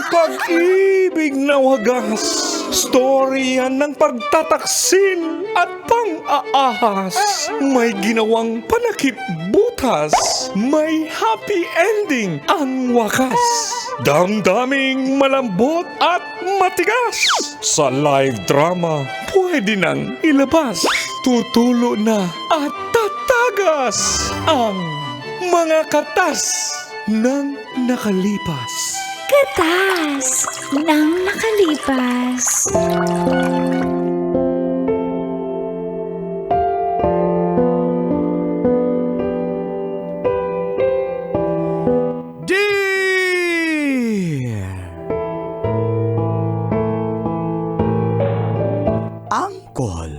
pag-ibig na wagas, storya ng pagtataksil at pang-aahas. May ginawang panakip butas, may happy ending ang wakas. Damdaming malambot at matigas, sa live drama pwede nang ilabas. Tutulo na at tatagas ang mga katas ng nakalipas. Katas ng nakalipas. Dear Uncle,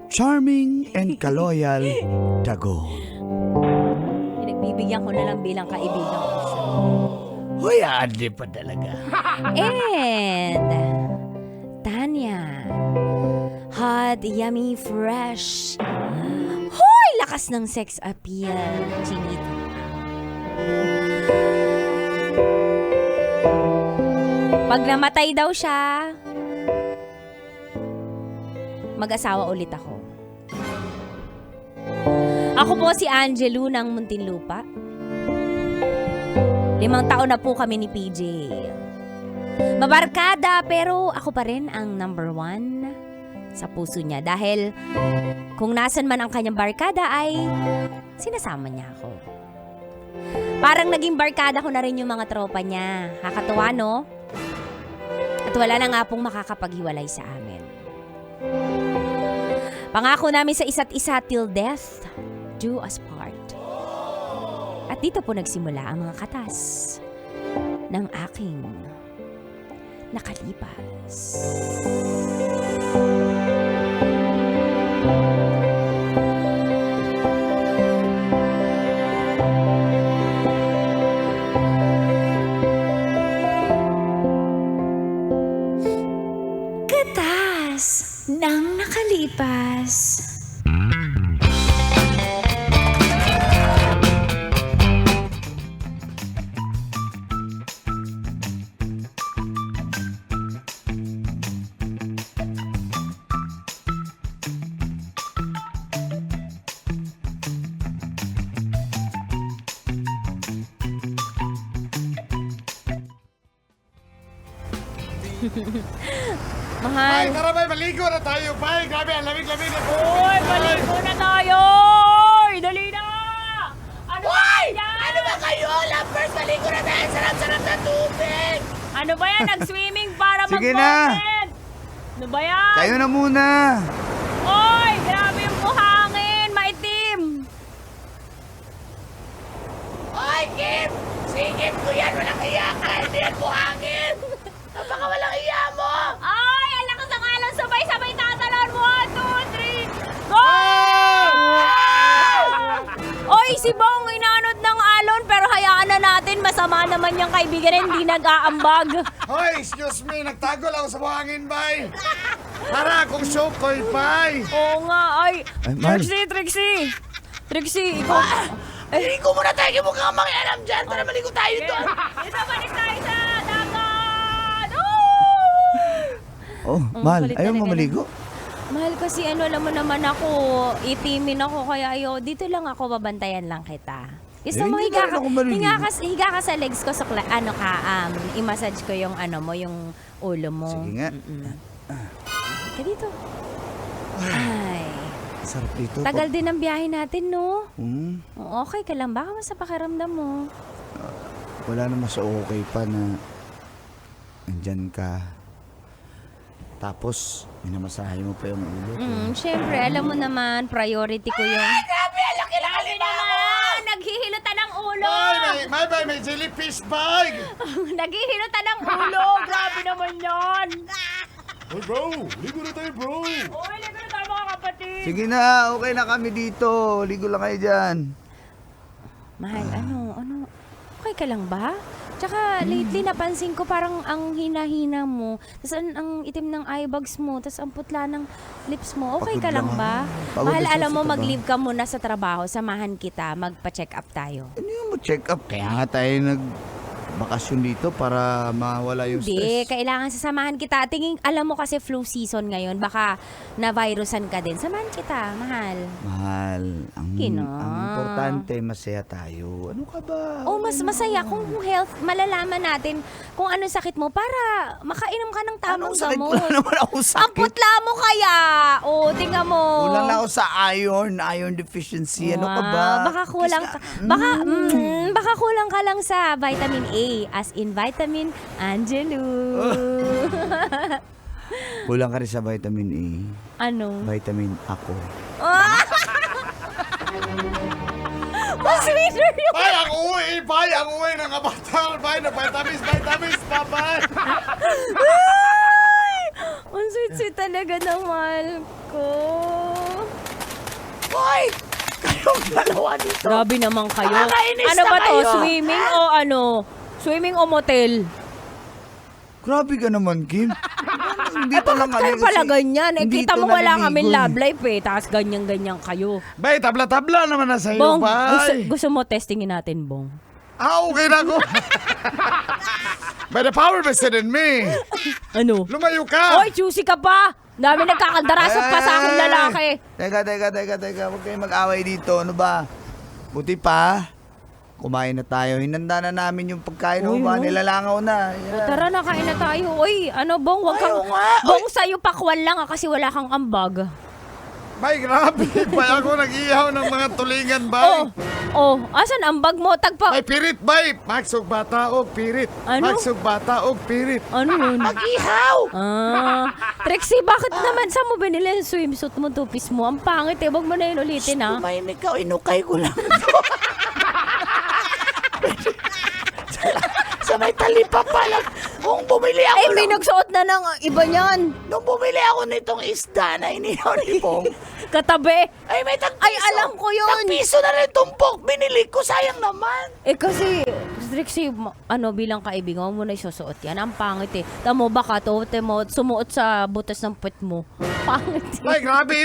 charming and kaloyal Dagol. Pinagbibigyan ko na lang bilang kaibigan ko siya. Hoy, ade pa talaga. And Tanya, hot, yummy, fresh. Hoy, lakas ng sex appeal, Chinito. Pag namatay daw siya, mag-asawa ulit ako. Ako po si Angelo ng Muntinlupa. 5 taon na po kami ni PJ. Mabarkada pero ako pa rin ang number 1 sa puso niya. Dahil kung nasan man ang kanyang barkada ay sinasama niya ako. Parang naging barkada ko na rin yung mga tropa niya. Kakatuwa, no? At wala na nga pong makakapaghiwalay sa amin. Pangako namin sa isa't isa till death do us part. At dito po nagsimula ang mga katas ng aking nakalipas. Katas ng nakalipas. Mahal. Ay, tara bay, maligo na tayo, bay. Grabe, ang lamig-lamig na. Uy, maligo na tayo! Dali na! Ano ba yan? Ano ba kayo? Lovers, maligo na tayo. Sarap-sarap na tubig. Ano ba yan? Nag-swimming para Sige na. mag-moment! Ano ba yan? Kayo na muna. Oy, grabe yung buhangin! Maitim! Oy, Kim! Singit ko yan. Walang iya ka. Hindi yan buhangin. Baka walang iya mo. Ay, ang lakas ng alon! Sabay-sabay tatalon! 1, 2, 3, go! Oy, si Bong inanod ng alon pero hayaan na natin. Masama naman yung kaibigan hindi nag-aambag. Hoy, excuse me, nagtago lang ako sa buhangin, bay. Tara, kung show ko'y, bay. Oo nga, ay. Ay, mahal. Trixie, ikaw. Maligo muna tayo. Huwag kang mangialam dyan. Tara, maligo tayo doon. Ito, balik tayo sa dagat! Oh, Ang mahal, kulit ayaw talaga mo maligo? Mahal kasi alam mo naman ako, itimin ako kaya dito lang ako, babantayan lang kita. Gusto mo Hindi higa naman ka, ako maliligo. higa ka sa legs ko sa i-massage ko yung yung ulo mo. Sige nga. Ka dito. Ay, Sarap dito. tagal din ang biyahe natin, no? Okay ka lang, baka mas sa pakiramdam mo. Wala naman sa okay pa na andyan ka. Tapos, minamasahe mo pa yung ulo ko. Siyempre, alam mo naman, priority ko yung... Grabe, ang laki-laki naman! Naghihilutan ng ulo! Bay, may jellyfish bag. Naghihilutan ng ulo! Grabe naman yan! Hoy, bro, ligo na tayo, bro. Uy, ligo na tayo mga kapatid! Sige na, okay na kami dito. Ligo lang kayo dyan. Mahal, ano? Okay ka lang ba? Tsaka lately napansin ko parang ang hina-hina mo. Tapos ang itim ng eye bags mo. Tapos ang putla ng lips mo. Okay Pagod ka lang lang ba? Pagod Mahal, kasi alam sa mo, trabaho. mag-leave ka muna sa trabaho. Samahan kita. Magpa-check up tayo. Ano yung check up? Kaya nga tayo bakasyon dito para mawala yung Hindi, stress. kailangan sasamahan kita. Tingin, alam mo kasi flu season ngayon, baka na-virusan ka din. Samahan kita, mahal. Mahal, Kino. ang importante, masaya tayo. Ano ka ba? Oh, mas masaya kung health, malalaman natin kung anong sakit mo para makainom ka ng tamang Anong sakit? gamot. Wala naman ako Ang sakit. putla mo kaya. Oh, tingnan mo. Kulang lang ako sa iron deficiency. Ano ka ba? Baka kulang ka, baka kulang ka lang sa vitamin A, as in vitamin Angelo. Kulang ka rin sa vitamin A. Ano? Vitamin ako. Mas sweeter yun. Bay, ang uwi! Bay, ang uwi ng avatar! Bay, na vitamins pa, bay! Ay! Ang sweet-sweet talaga ng mahal ko. Hoy! Kayong dalawa dito. Grabe naman kayo. Nakakainis Ano na ba to? kayo. Swimming o ano? Swimming o motel? Grabe ka naman, Kim. Hindi pa lang Kaya pala ganyan. Eh, hindi kita ito mo wala naliligo kaming eh. love life eh. Tapos ganyan-ganyan kayo. Bay, tabla-tabla naman na sa'yo, Bong, bay! gusto mo testingin natin, Bong? Okay na ako! By the power vested in me! Ano? Lumayo ka! Oy, choosy ka pa! Dami nagkakaldarasot pa sa akin lalaki. Teka. Huwag kayong mag-away dito. Ano ba? Buti pa. Kumain na tayo. Hinanda na namin yung pagkain. Uy, Ba? no? Nilalangaw na. Yan. Tara na, kain na tayo. Uy, ano, Bong, wag kang... Bong, sa'yo pakwan lang kasi wala kang ambag. Bay, grabe! Bay, ako nag-ihaw ng mga tulingan, bay! Asan ambag mo? Tagpa... Bay, pirit, bay! Magsug bata og pirit! Ano? Magsug bata og pirit! Ano yun? Mag-ihaw! Trixie, bakit naman sa mo binili yung swimsuit mo, two-piece mo? Ang pangit eh, wag mo na yun ulitin ha. Tumahimik ka, inukay ko lang. Sa may talipa pala. Kung bumili ako Eh, may nagsuot na ng iba niyan. Nung bumili ako nitong isda na inihaw ni Bong, Katabi. ay may tagpiso. Ay, alam ko yun. Tagpiso na rin tumpok. Binili ko, sayang naman. Eh kasi, Trixie, bilang kaibigan mo na isusuot yan. Ang pangit eh. Tamo baka to, mo, sumuot sa butas ng puwet mo. Pangit eh. Bay, grabe!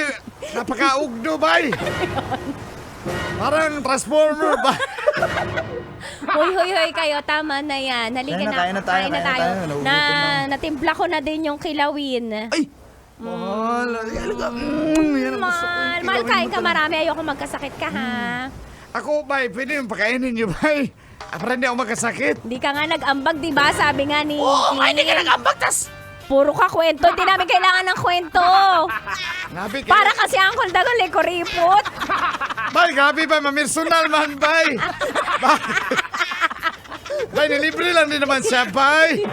Napaka-ugdo, bay! Parang transformer, bay! Hoy kayo, tama na yan. Halika Kain na tayo. Nagugutom na. Natimpla ko na din yung kilawin. Ay! Mahal. Yan ang gusto ko. Mahal, kain ka marami. Ayoko magkasakit ka, ha? Ako, bay, pwede yung pakainin niyo, bay! Para hindi ako magkasakit! Hindi ka nga nag-ambag, di ba? Sabi nga ni... Oo, ay, hindi ka nag-ambag, tas Puro ka kwento. Hindi namin kailangan ng kwento. Grabe kayo! Para kasi Uncle Dagol, kuripot. Bay, grabe ba? Mamirsunal man, bay! Bay, nilibre lang din naman siya, bay!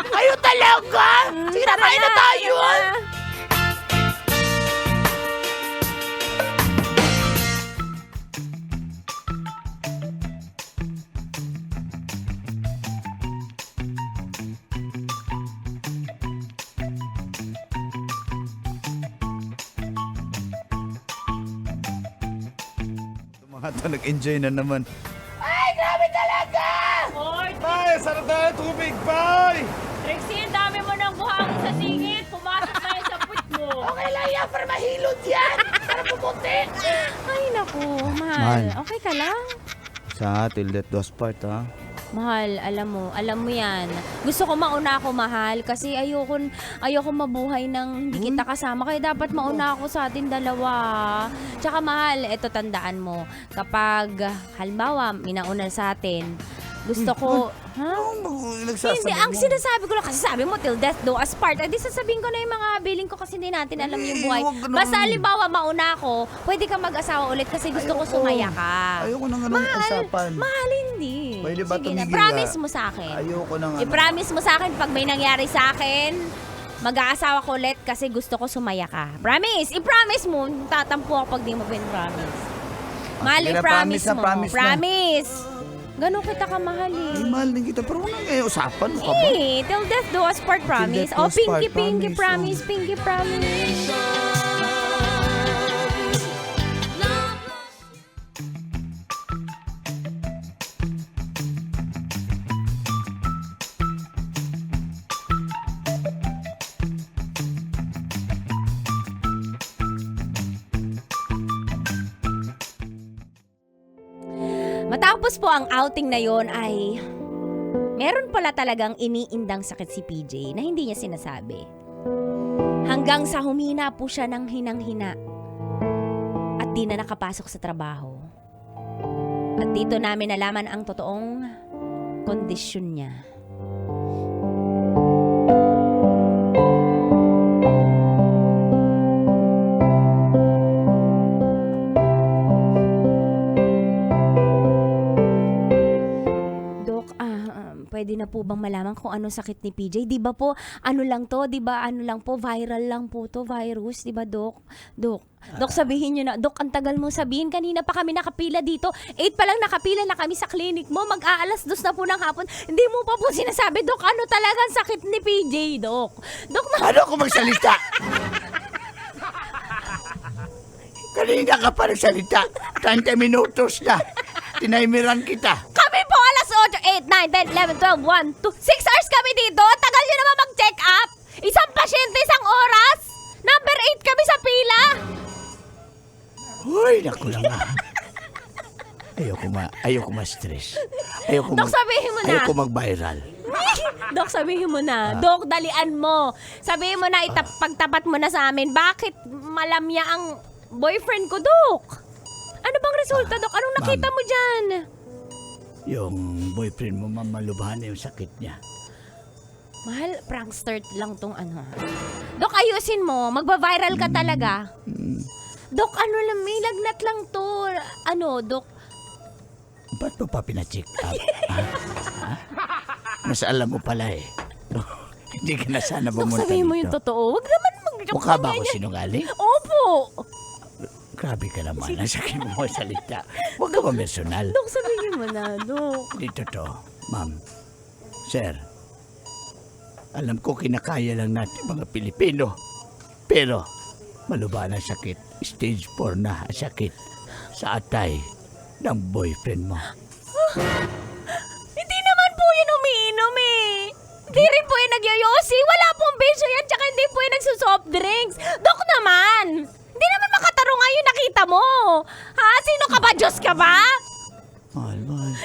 kayo talaga. Sige na, kain na tayo. Mga to, nag-enjoy na naman. Ay, grabe talaga. Bay, sarap tayo tubig, bay! Trixie, ang dami mo ng buhangin sa singit. Pumasok na yun sa put mo. Okay lang yan, para mahilot yan. Para pumuti. Ay, naku. Mahal. Mahal. Okay ka lang? Sa till death do us part, ha? Mahal, alam mo yan. Gusto ko mauna ako, mahal, kasi ayoko mabuhay ng hindi kita kasama. Kaya dapat mauna ako sa atin dalawa. Tsaka mahal, eto tandaan mo, kapag halimbawa, minauna sa atin, gusto ko, ha? Hindi, ang sinasabi ko lang, kasi sabi mo, till death do us part. Di sasabihin ko na yung mga billing ko kasi hindi natin alam yung buhay. wag ganun. Basta halimbawa, mauna ako, pwede ka mag-asawa ulit kasi gusto ko sumaya ka. Ayoko nang ganun usapan. Mahal, hindi. Pwede ba Sige na, tumigil promise ka? mo sa akin. Ayoko nang I-promise mo sa akin pag may nangyari sa akin, mag-aasawa ko ulit kasi gusto ko sumaya ka. Promise! I-promise mo. Tatampo ako pag di mo pin-promise. Mahal, sige na, i-promise promise na, mo. promise na. Promise! Ganon kita kamahal Ay, eh. mahal din kita. Pero walang usapan mo ka ba? Eh, till death do us part, promise. death do Oh, us part, pinky promise. promise, pinky promise. Matapos po ang outing na yon ay meron pala talagang iniindang sakit si PJ na hindi niya sinasabi. Hanggang sa humina po siya ng hinang-hina at di na nakapasok sa trabaho. At dito namin nalaman ang totoong kondisyon niya. Pwede na po bang malaman kung anong sakit ni PJ? Di ba po, ano lang to? Di ba, ano lang po, viral lang po to, virus. Di ba, Dok? Dok, sabihin nyo na. Dok, ang tagal mo sabihin. Kanina pa kami nakapila dito. 8 pa lang nakapila na kami sa clinic mo. Mag-aalas 2 na po ng hapon. Hindi mo pa po sinasabi, Dok, ano talagang sakit ni PJ, Dok? Dok, Ano kung magsalita? Kanina ka pa nagsalita. 30 minutos na. Tinaymiran kita. kami po alas 8, 9, 10, 11, 12, 1, 2, 6 hours kami dito. Ang tagal nyo naman mag-check up. Isang pasyente, isang oras. Number 8 kami sa pila. Uy, naku lang nga. Ayoko ma-stress. Dok, sabihin mo na. Ayoko mag-viral. Dok, sabihin mo na. Dok, dalian mo. Sabihin mo na, pagtapat mo na sa amin. Bakit malamya ang boyfriend ko, Dok? Ano bang resulta, Dok? Anong nakita mo dyan? Yung boyfriend mo, ma'am, malubhan na yung sakit niya. Mahal, prankster lang tong ano. Dok, ayusin mo. Magba-viral ka talaga. Dok, ano lang, may lagnat lang to. Ano, Dok? Ba't mo pa pina-check up? Ha? Mas alam mo pala eh. Hindi ka na sana Dok, bumunta sabihin mo yung dito. totoo. Huwag naman mag-joke. Mukha ba ako sinungaling? Opo. Grabe ka naman. Nasakit mo ang salita. Huwag ka ba personal? Dok, sabihin mo na, Dok. Dito to, ma'am. Sir, alam ko kinakaya lang natin mga Pilipino. Pero, malubha na sakit. Stage 4 na ang sakit sa atay ng boyfriend mo. Hindi naman po yun umiinom eh. Hindi rin po yung nagyoyosi. Wala pong bisyo yan. Tsaka hindi po yung nagsusoft drinks. Dok naman. Hindi naman makatarungan yung nakita mo. Ha? Sino ka ba? Diyos ka ba? Mahal.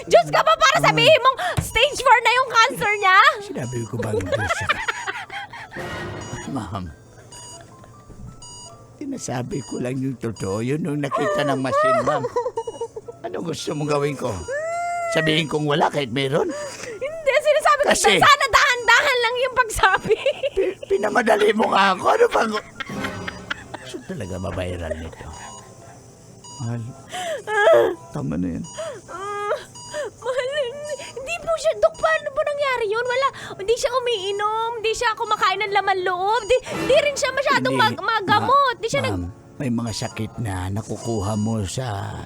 Diyos ka ba para sabihin mong stage 4 na yung cancer niya? Sinabi ko bang Diyos siya? Ma'am, sinasabi ko lang yung totoo. Yun yung nakita ng machine, ma'am. Ano gusto mong gawin ko? Sabihin kong wala kahit meron? Hindi, sinasabi ko Kasi- sana dahan-dahan lang yung pagsabi. Pinamadali mo nga ako. Ano bang... Gusto talaga mabiral nito. Mahal. Tama na yan. Mahal, hindi po siya, Dok, paano po nangyari yun? Wala, hindi siya umiinom, hindi siya kumakain ng laman loob, hindi rin siya masyadong Hindi, magamot, hindi siya ma'am, may mga sakit na nakukuha mo sa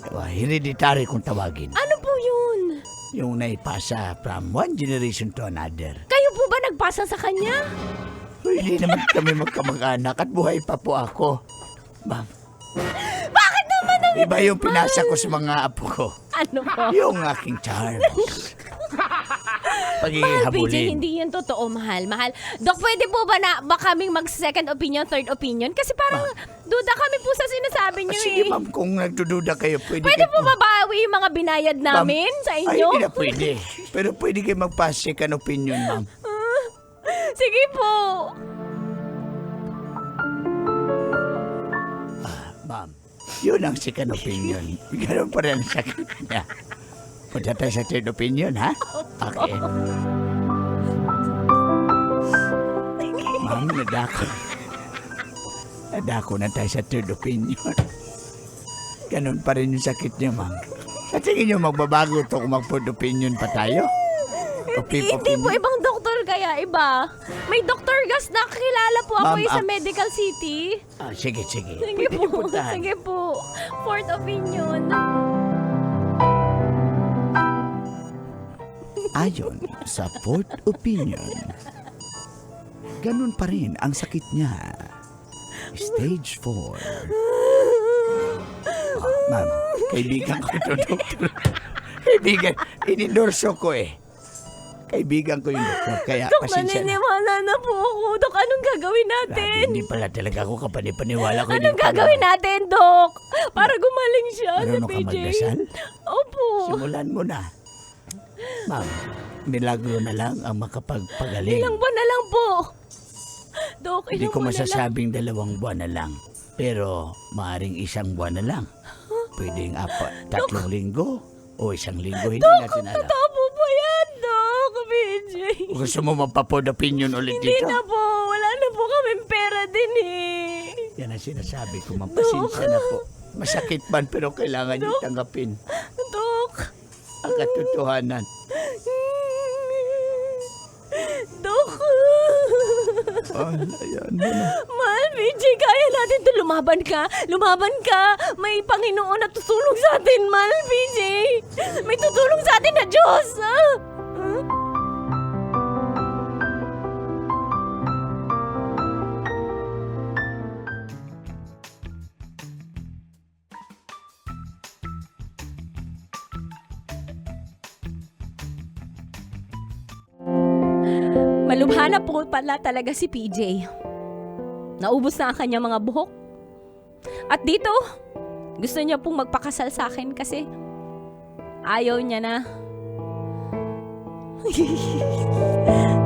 hereditary kung tawagin. Ano po yun? Yung naipasa from one generation to another. Kayo po ba nagpasa sa kanya? Hindi naman kami magkamag-anak at buhay pa po ako. Ma'am, Bakit naman ang... iba yung pinasa ko sa mga apo ko. Ano po? Yung aking Charles. Pagiging Mahal, PJ, habulin. hindi yun totoo, mahal. Dok, pwede po ba kaming mag-second opinion, third opinion? Kasi parang duda kami po sa sinasabi niyo Sige, eh. ma'am, kung nagdududa kayo, pwede Pwede kayo po babawi yung mga binayad namin sa Ay, inyo? hindi na pwede. Pero pwede kayo magpa-second opinion, ma'am. Sige po. Ma'am, yun ang second opinion. Ganun pa rin ang sakit niya. Punta tayo sa third opinion, ha? Okay. Ma'am, nadako na tayo sa third opinion. Ganun pa rin yung sakit niya, ma'am. Sa tingin niyo, magbabago to kung mag-third opinion pa tayo? O fifth Hindi po, opinion? ibang doktor kaya, iba. May Dr. Gas na kilala po ako Ma'am, sa Medical City. Sige. Sige Pwede niyo po, puntahan. sige po. Fourth opinion. Ayon sa fourth opinion, ganun pa rin ang sakit niya. Stage 4. Ma'am, kaibigan ko ito, doktor. Kaibigan, inendorso ko eh. Kaibigan ko yung doktor, kaya Dok, pasensya na. naniniwala na po ako. Dok, anong gagawin Grabe, natin? hindi pala talaga ako kapanipaniwala ko. Anong gagawin natin, Dok? Para gumaling siya si Marunong ka PJ. magdasal? Opo. Simulan mo na. Ma'am, milagro na lang ang makapagpagaling. Ilang buwan na lang po. Dok, Hindi ilang ko buwan na lang. masasabing 2 buwan na lang. Pero maaring 1 buwan na lang. Pwedeng 3 linggo o 1 linggo. Hindi natin alam. Totoo po ba yan, Dok? BJ. Gusto mo magpa-pod opinion ulit Hindi dito? na po. Wala na po kaming pera din eh. Yan ang sinasabi ko. Mapasensya na po. Masakit man pero kailangan niyo tanggapin Dok. ang katotohanan. Dok. Ayan mo na. Mahal, BJ, kaya natin to. Lumaban ka. Lumaban ka. May Panginoon na tutulong sa atin, mahal, BJ. May tutulong sa atin na Diyos. Ah? Malubha na po pala talaga si PJ. Naubos na ang kanyang mga buhok. At dito, gusto niya pong magpakasal sa akin kasi ayaw niya na.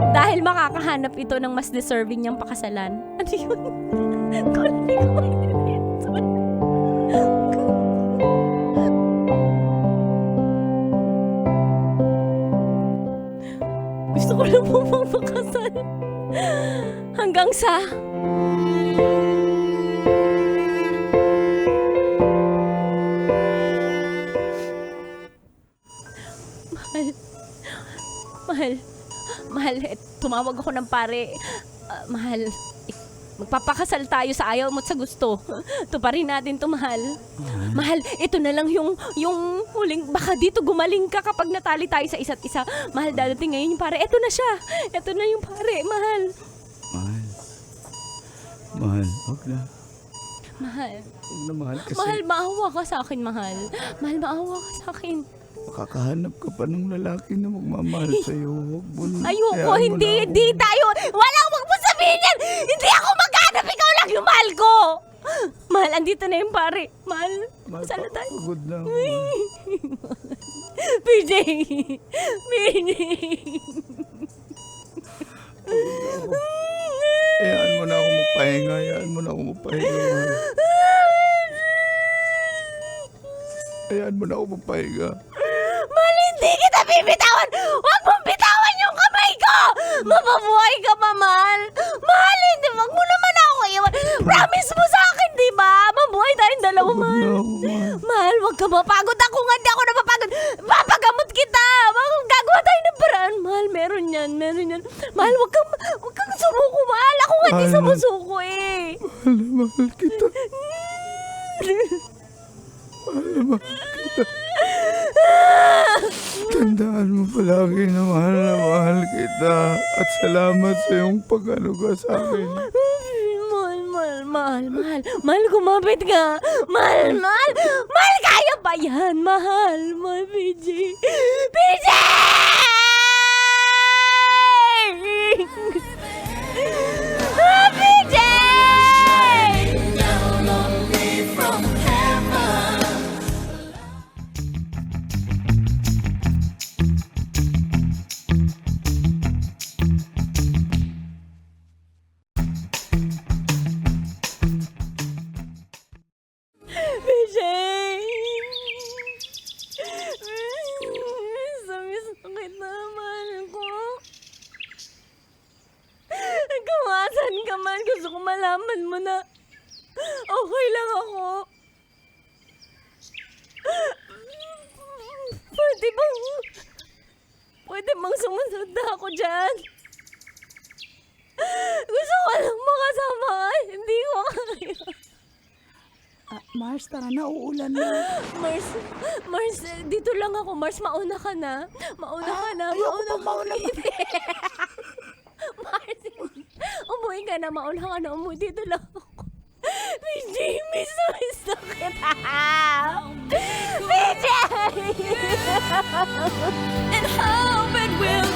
Dahil makakahanap ito ng mas deserving niyang pakasalan. Ano yun? Gusto ko lang po magpakasal. Hanggang sa... Mahal, tumawag ako ng pare. Mahal, magpapakasal tayo sa ayaw mo at sa gusto. Tuparin natin to, mahal. Mahal, ito na lang yung huling, baka dito gumaling ka kapag natali tayo sa isa't isa. Mahal, dadating ngayon yung pare. Ito na siya. Ito na yung pare, mahal. Mahal, wag na. Mahal, Wag na, mahal. Kasi mahal, maawa ka sa akin, mahal. Mahal, maawa ka sa akin. makakahanap ka pa ng lalaki na magmamahal sa'yo. Wag mo na. Ayoko, Hayaan mo hindi, na ako. hindi tayo. Walang wag mo sabihin yan. Hindi ako maghanap, ikaw lang yung mahal ko. Mahal, andito na yung pare. Mahal, Mahal, saan na tayo? pagod na ako. PJ! Hayaan mo na ako magpahinga. Hayaan mo na ako magpahinga. Mahal. Hayaan mo na ako magpahinga. Mahal, hindi kita bibitawan! Huwag mong bitawan yung kamay ko! Mapabuhay ka pa, mahal! Mahal, hindi, wag mo naman ako iwan. Promise mo sa akin, di ba? Mabuhay tayong dalawa, Pagod mahal. na ako, mahal. Mahal, wag ka mapagod. Ako nga, hindi ako napapagod. Papagamot kita. Gagawa tayo ng paraan. Mahal, meron yan. Mahal, wag kang sumuko, mahal. Ako nga di Mahal. sumusuko eh. Mahal na mahal kita. Mahal na mahal kita. Tandaan mo palagi na mahal kita. At salamat sa iyong pag-aluga sa akin. Mahal, kumapit ka. Mahal, kaya pa yan. Mahal, PJ. PJ! PJ! PJ! Sakit na, mahal ko. Nagkawasan ka man. Gusto ko malaman mo na okay lang ako. Pwede bang sumunod na ako dyan? Gusto ko lang makasama ka. Hindi ko kaya. Mars, tara na. Uulan na. Mars, dito lang ako. Mars, mauna ka na. Mauna ka na. Hindi. Mars, umuwi ka na. Mauna ka na. Umuwi dito lang ako. PJ, miss na kita. PJ! And hope it will